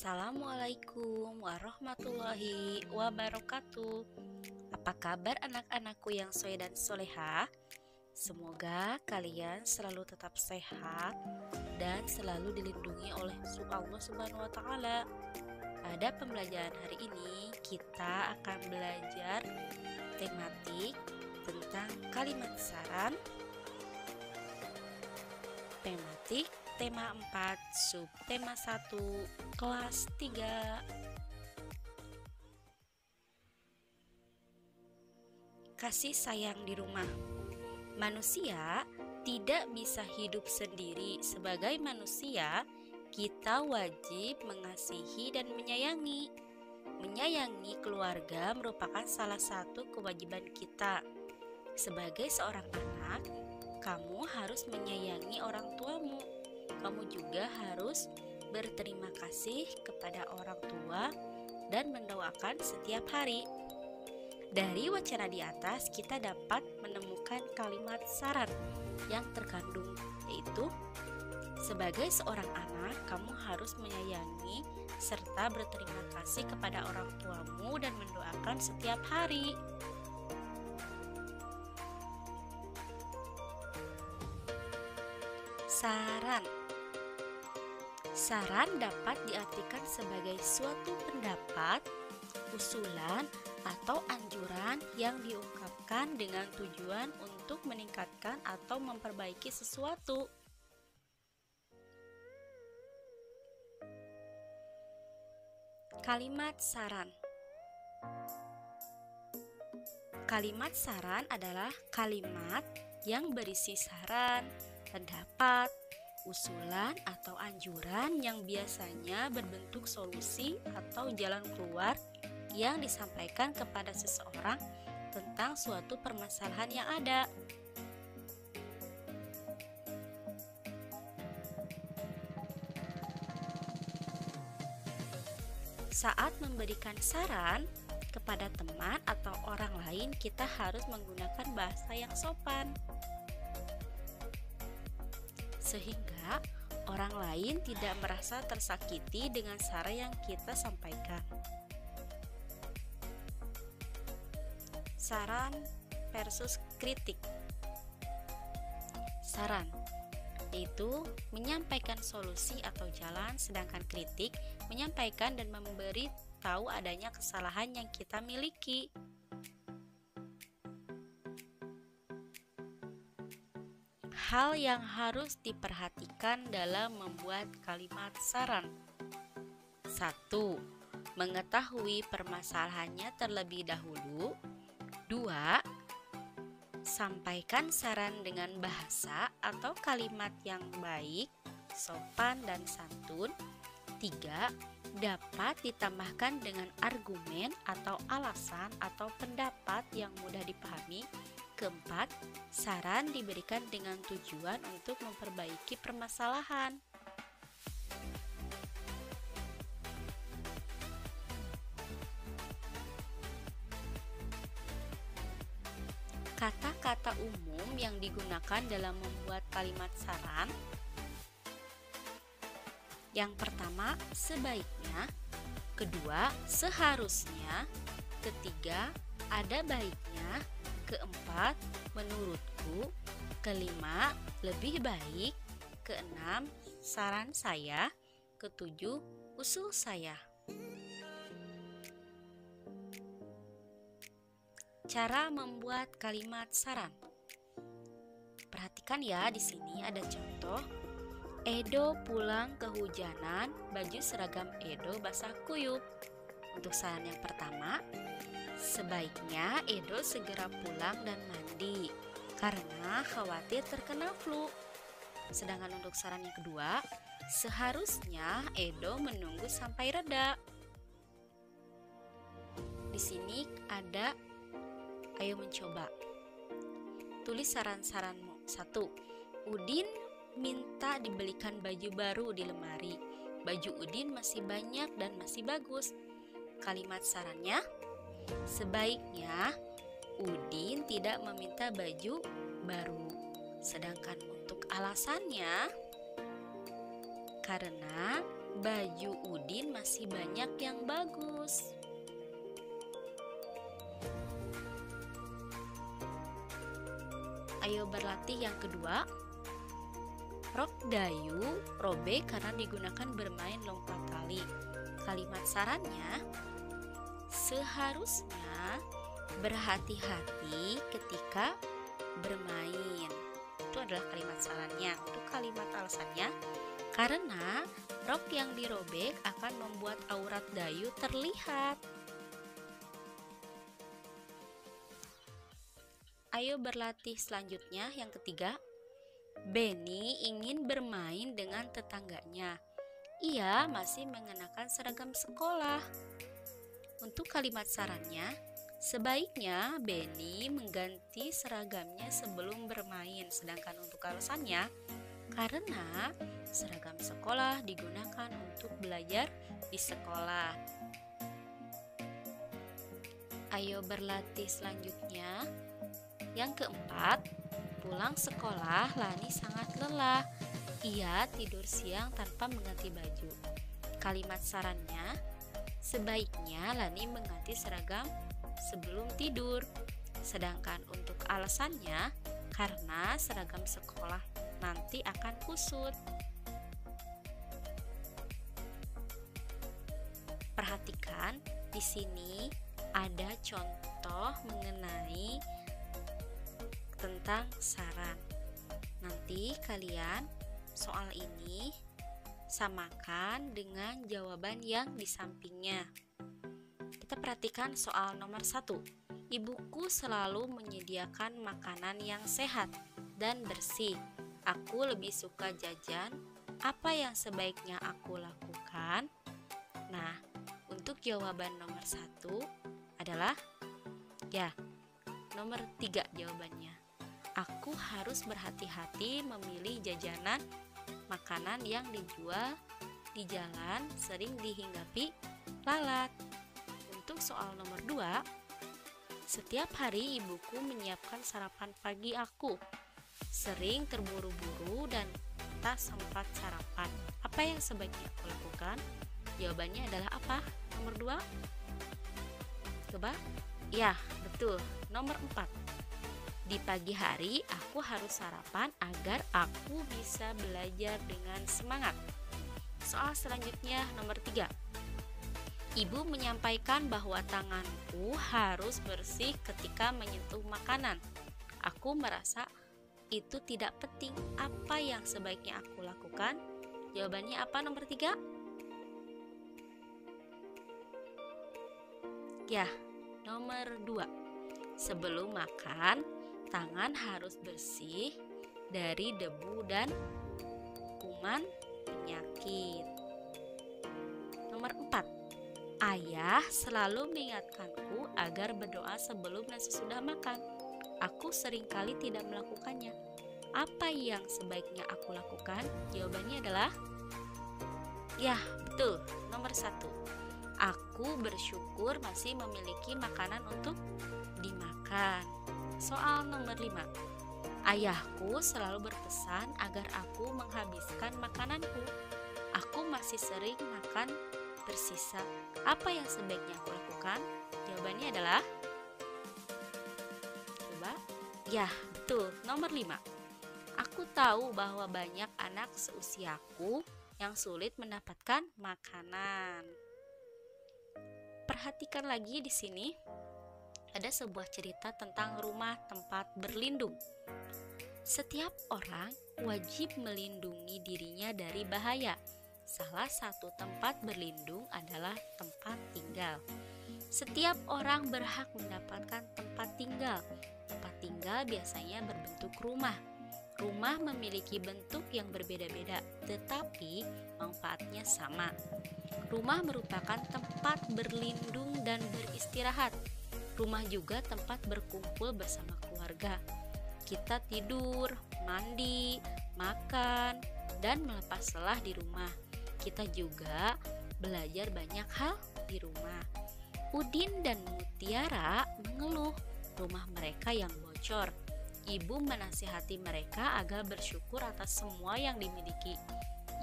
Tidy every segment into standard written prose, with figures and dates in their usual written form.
Assalamualaikum warahmatullahi wabarakatuh. Apa kabar anak-anakku yang soleh dan soleha? Semoga kalian selalu tetap sehat dan selalu dilindungi oleh Allah Subhanahu wa Ta'ala. Pada pembelajaran hari ini, kita akan belajar tematik tentang kalimat saran. Tematik tema 4, subtema 1, kelas 3. Kasih sayang di rumah. Manusia tidak bisa hidup sendiri. Sebagai manusia, kita wajib mengasihi dan menyayangi. Menyayangi keluarga merupakan salah satu kewajiban kita. Sebagai seorang anak, kamu harus menyayangi orang tuamu. Kamu juga harus berterima kasih kepada orang tua dan mendoakan setiap hari. Dari wacana di atas, kita dapat menemukan kalimat saran yang terkandung, yaitu sebagai seorang anak, kamu harus menyayangi serta berterima kasih kepada orang tuamu dan mendoakan setiap hari. Saran. Saran dapat diartikan sebagai suatu pendapat, usulan, atau anjuran yang diungkapkan dengan tujuan untuk meningkatkan atau memperbaiki sesuatu. Kalimat saran. Kalimat saran adalah kalimat yang berisi saran, pendapat, usulan atau anjuran yang biasanya berbentuk solusi atau jalan keluar yang disampaikan kepada seseorang tentang suatu permasalahan yang ada. Saat memberikan saran kepada teman atau orang lain, kita harus menggunakan bahasa yang sopan, sehingga orang lain tidak merasa tersakiti dengan saran yang kita sampaikan. Saran versus kritik. Saran yaitu menyampaikan solusi atau jalan, sedangkan kritik menyampaikan dan memberi tahu adanya kesalahan yang kita miliki. Hal yang harus diperhatikan dalam membuat kalimat saran. 1. Mengetahui permasalahannya terlebih dahulu. 2. Sampaikan saran dengan bahasa atau kalimat yang baik, sopan dan santun. 3. Dapat ditambahkan dengan argumen atau alasan atau pendapat yang mudah dipahami. 4. Saran diberikan dengan tujuan untuk memperbaiki permasalahan. Kata-kata umum yang digunakan dalam membuat kalimat saran. Yang pertama, sebaiknya. Kedua, seharusnya. Ketiga, ada baiknya. Keempat, menurutku. Kelima, lebih baik. Keenam, saran saya. Ketujuh, usul saya. Cara membuat kalimat saran. Perhatikan ya, di sini ada contoh. Edo pulang kehujanan, baju seragam Edo basah kuyup. Untuk saran yang pertama, sebaiknya Edo segera pulang dan mandi karena khawatir terkena flu. Sedangkan untuk saran yang kedua, seharusnya Edo menunggu sampai reda. Di sini ada, ayo mencoba. Tulis saran-saranmu. 1. Udin minta dibelikan baju baru di lemari. Baju Udin masih banyak dan masih bagus. Kalimat sarannya, sebaiknya Udin tidak meminta baju baru. Sedangkan untuk alasannya, karena baju Udin masih banyak yang bagus. Ayo berlatih yang kedua. Rok Dayu robek karena digunakan bermain lompat tali. Kalimat sarannya, seharusnya berhati-hati ketika bermain. Itu adalah kalimat sarannya. Untuk kalimat alasannya, karena rok yang dirobek akan membuat aurat Dayu terlihat. Ayo berlatih selanjutnya yang ketiga. Benny ingin bermain dengan tetangganya. Ia masih mengenakan seragam sekolah. Untuk kalimat sarannya, sebaiknya Benny mengganti seragamnya sebelum bermain. Sedangkan untuk alasannya, karena seragam sekolah digunakan untuk belajar di sekolah. Ayo berlatih selanjutnya. Yang keempat, pulang sekolah Lani sangat lelah. Ia tidur siang tanpa mengganti baju. Kalimat sarannya, sebaiknya Lani mengganti seragam sebelum tidur. Sedangkan untuk alasannya, karena seragam sekolah nanti akan kusut. Perhatikan, di sini ada contoh mengenai tentang saran. Nanti kalian soal ini samakan dengan jawaban yang di sampingnya. Kita perhatikan soal nomor 1. Ibuku selalu menyediakan makanan yang sehat dan bersih. Aku lebih suka jajan. Apa yang sebaiknya aku lakukan? Nah, untuk jawaban nomor 1 adalah nomor 3 jawabannya. Aku harus berhati-hati memilih jajanan makanan yang dijual di jalan sering dihinggapi lalat. Untuk soal nomor 2, setiap hari ibuku menyiapkan sarapan pagi aku. Sering terburu-buru dan tak sempat sarapan. Apa yang sebaiknya aku lakukan? Jawabannya adalah apa? Nomor 2? Coba? Ya, betul. Nomor 4. Di pagi hari, aku harus sarapan agar aku bisa belajar dengan semangat. Soal selanjutnya nomor 3. Ibu menyampaikan bahwa tanganku harus bersih ketika menyentuh makanan. Aku merasa itu tidak penting. Apa yang sebaiknya aku lakukan? Jawabannya apa nomor 3? Ya, nomor 2. Sebelum makan, tangan harus bersih dari debu dan kuman penyakit. Nomor 4. Ayah selalu mengingatkanku agar berdoa sebelum dan sesudah makan. Aku seringkali tidak melakukannya. Apa yang sebaiknya aku lakukan? Jawabannya adalah betul, nomor 1. Aku bersyukur masih memiliki makanan untuk dimakan. Soal nomor 5. Ayahku selalu berpesan agar aku menghabiskan makananku. Aku masih sering makan tersisa. Apa yang sebaiknya aku lakukan? Jawabannya adalah betul, nomor 5. Aku tahu bahwa banyak anak seusiaku yang sulit mendapatkan makanan. Perhatikan lagi di sini. Ada sebuah cerita tentang rumah tempat berlindung. Setiap orang wajib melindungi dirinya dari bahaya. Salah satu tempat berlindung adalah tempat tinggal. Setiap orang berhak mendapatkan tempat tinggal. Tempat tinggal biasanya berbentuk rumah. Rumah memiliki bentuk yang berbeda-beda, tetapi manfaatnya sama. Rumah merupakan tempat berlindung dan beristirahat. Rumah juga tempat berkumpul bersama keluarga. Kita tidur, mandi, makan, dan melepas lelah di rumah. Kita juga belajar banyak hal di rumah. Udin dan Mutiara mengeluh rumah mereka yang bocor. Ibu menasihati mereka agar bersyukur atas semua yang dimiliki.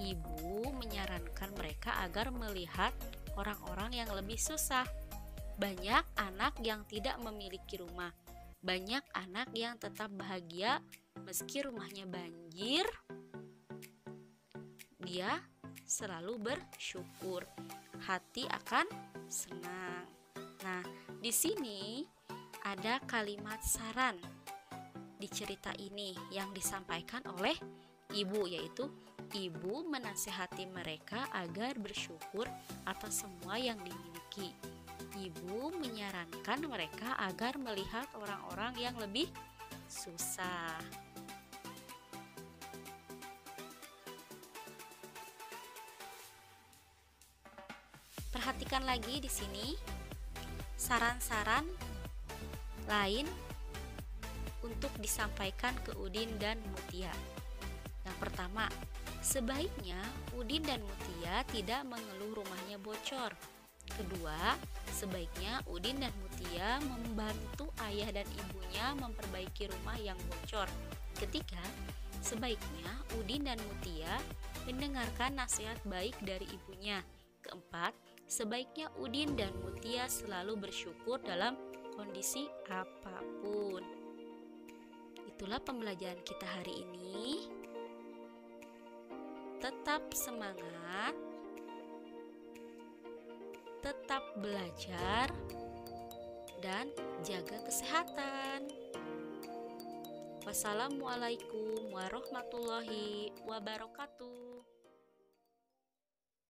Ibu menyarankan mereka agar melihat orang-orang yang lebih susah. Banyak anak yang tidak memiliki rumah. Banyak anak yang tetap bahagia meski rumahnya banjir. Dia selalu bersyukur. Hati akan senang. Nah, di sini ada kalimat saran di cerita ini yang disampaikan oleh ibu, yaitu ibu menasehati mereka agar bersyukur atas semua yang dimiliki. Ibu menyarankan mereka agar melihat orang-orang yang lebih susah. Perhatikan lagi di sini saran-saran lain untuk disampaikan ke Udin dan Mutia. Yang pertama, sebaiknya Udin dan Mutia tidak mengeluh rumahnya bocor. Kedua, sebaiknya Udin dan Mutia membantu ayah dan ibunya memperbaiki rumah yang bocor. Ketiga, sebaiknya Udin dan Mutia mendengarkan nasihat baik dari ibunya. Keempat, sebaiknya Udin dan Mutia selalu bersyukur dalam kondisi apapun. Itulah pembelajaran kita hari ini. Tetap semangat, tetap belajar, dan jaga kesehatan. Wassalamualaikum warahmatullahi wabarakatuh.